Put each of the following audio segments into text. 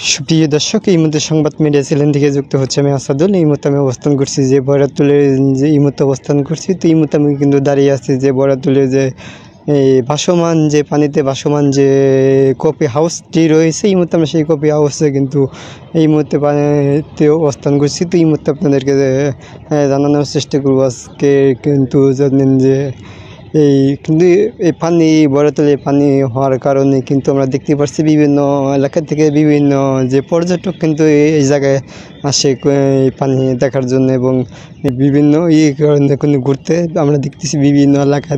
সুপ্রিয় দর্শক, এই মুহূর্তে সংবাদ মিডিয়া চ্যানেল থেকে যুক্ত হচ্ছে আমি আসাদুল। এই মুহূর্তে আমি অবস্থান করছি যে বরাতুলে, যে এই মুহূর্তে অবস্থান করছি। তো এই মুহূর্তে আমি কিন্তু দাঁড়িয়ে আছি যে বরাতুলে যে এই ভাসমান, যে পানিতে ভাসমান যে কফি হাউসটি রয়েছে। এই মুহূর্তে আমরা সেই কফি হাউসে কিন্তু এই মুহূর্তে পানিতে অবস্থান করছি। তো এই মুহূর্তে আপনাদেরকে জানানোর চেষ্টা করবো আজকে। কিন্তু জানেন যে কিন্তু এই পানি বরাতলে পানি হওয়ার কারণে কিন্তু আমরা দেখতে পাচ্ছি বিভিন্ন এলাকা থেকে বিভিন্ন যে পর্যটক কিন্তু এই জায়গায় আসে এই পানি দেখার জন্য, এবং বিভিন্ন কারণে কিন্তু ঘুরতে আমরা দেখতেছি বিভিন্ন এলাকা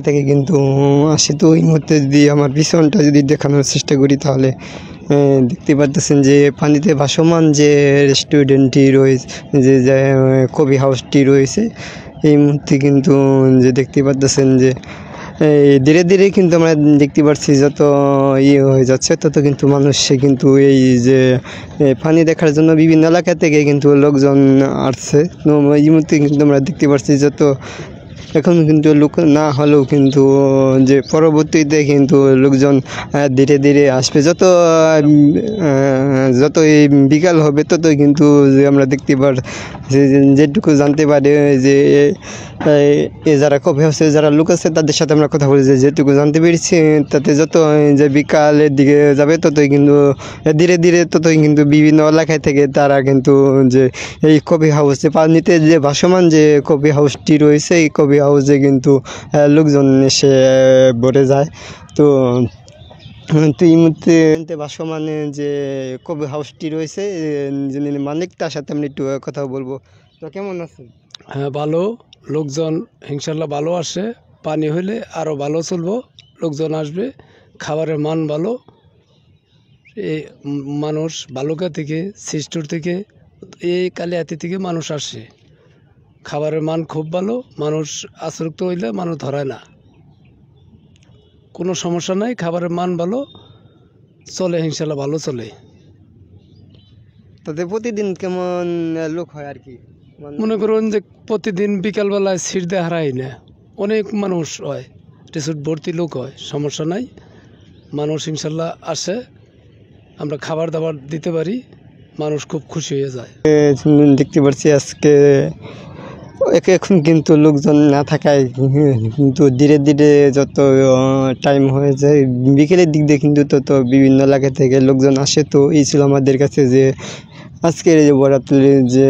থেকে কিন্তু আসে। তো এই মুহূর্তে যদি আমার পিছনটা যদি দেখানোর চেষ্টা করি তাহলে দেখতে পারতেছেন যে পানিতে ভাসমান যে রেস্টুরেন্টটি রয়েছে, যে কফি হাউসটি রয়েছে। এই মুহূর্তে কিন্তু যে দেখতে পাচ্ছেন যে ধীরে ধীরে কিন্তু আমরা দেখতে পাচ্ছি যত হয়ে যাচ্ছে তত কিন্তু মানুষ কিন্তু এই যে পানি দেখার জন্য বিভিন্ন এলাকা থেকে কিন্তু লোকজন আসছে। তো এই মুহূর্তে কিন্তু আমরা দেখতে পাচ্ছি যত এখন কিন্তু লোক না হলেও কিন্তু যে পরবর্তীতে কিন্তু লোকজন ধীরে ধীরে আসবে। যত এই বিকাল হবে ততই কিন্তু যে আমরা দেখতে পাচ্ছি, যেটুকু জানতে পারি যে যারা কফি হাউসে যারা লোক আছে তাদের সাথে আমরা কথা বলি, যেটুকু জানতে পেরেছি তাতে যত যে বিকালের দিকে যাবে ততই কিন্তু ধীরে ধীরে কিন্তু বিভিন্ন এলাকায় থেকে তারা কিন্তু যে এই কফি হাউসে পানিতে যে ভাসমান যে কফি হাউসটি রয়েছে, এই কফি হাউসে কিন্তু লোকজন এসে ভরে যায়। তো এই মুহূর্তে ভাসমানে যে কফি হাউসটি রয়েছে, যিনি মালিক তার সাথে আমি একটু কথা বলবো। তো কেমন আছেন? হ্যাঁ, ভালো। লোকজন ইনশাল্লাহ ভালো আসে। পানি হলে আরও ভালো চলবো, লোকজন আসবে, খাবারের মান ভালো। এই মানুষ বালুকা থেকে, সিস্টুর থেকে, এই কালিয়াতি থেকে মানুষ আসে। খাবারের মান খুব ভালো। মানুষ আসক্ত হইলে মানুষ ধরায় না, কোনো সমস্যা নাই। খাবারের মান ভালো চলে, ইনশাল্লাহ ভালো চলে। তাতে প্রতিদিন কেমন লোক হয় আর কি? মনে করুন যে প্রতিদিন বিকালবেলায় সিট দিয়ে হারাই না, অনেক মানুষ হয়, রিসোর্ট ভর্তি লোক হয়, সমস্যা নাই। মানুষ ইনশাল্লাহ আসে, আমরা খাবার দাবার দিতে পারি, মানুষ খুব খুশি হয়ে যায়। দেখতে পাচ্ছি আজকে এখন কিন্তু লোকজন না থাকায় কিন্তু ধীরে ধীরে যত টাইম হয়ে যায় বিকেলের দিক দিয়ে কিন্তু তত বিভিন্ন এলাকা থেকে লোকজন আসে। তো এই ছিল আমাদের কাছে যে আজকের যে বরাতলে যে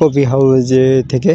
কফি হাউস থেকে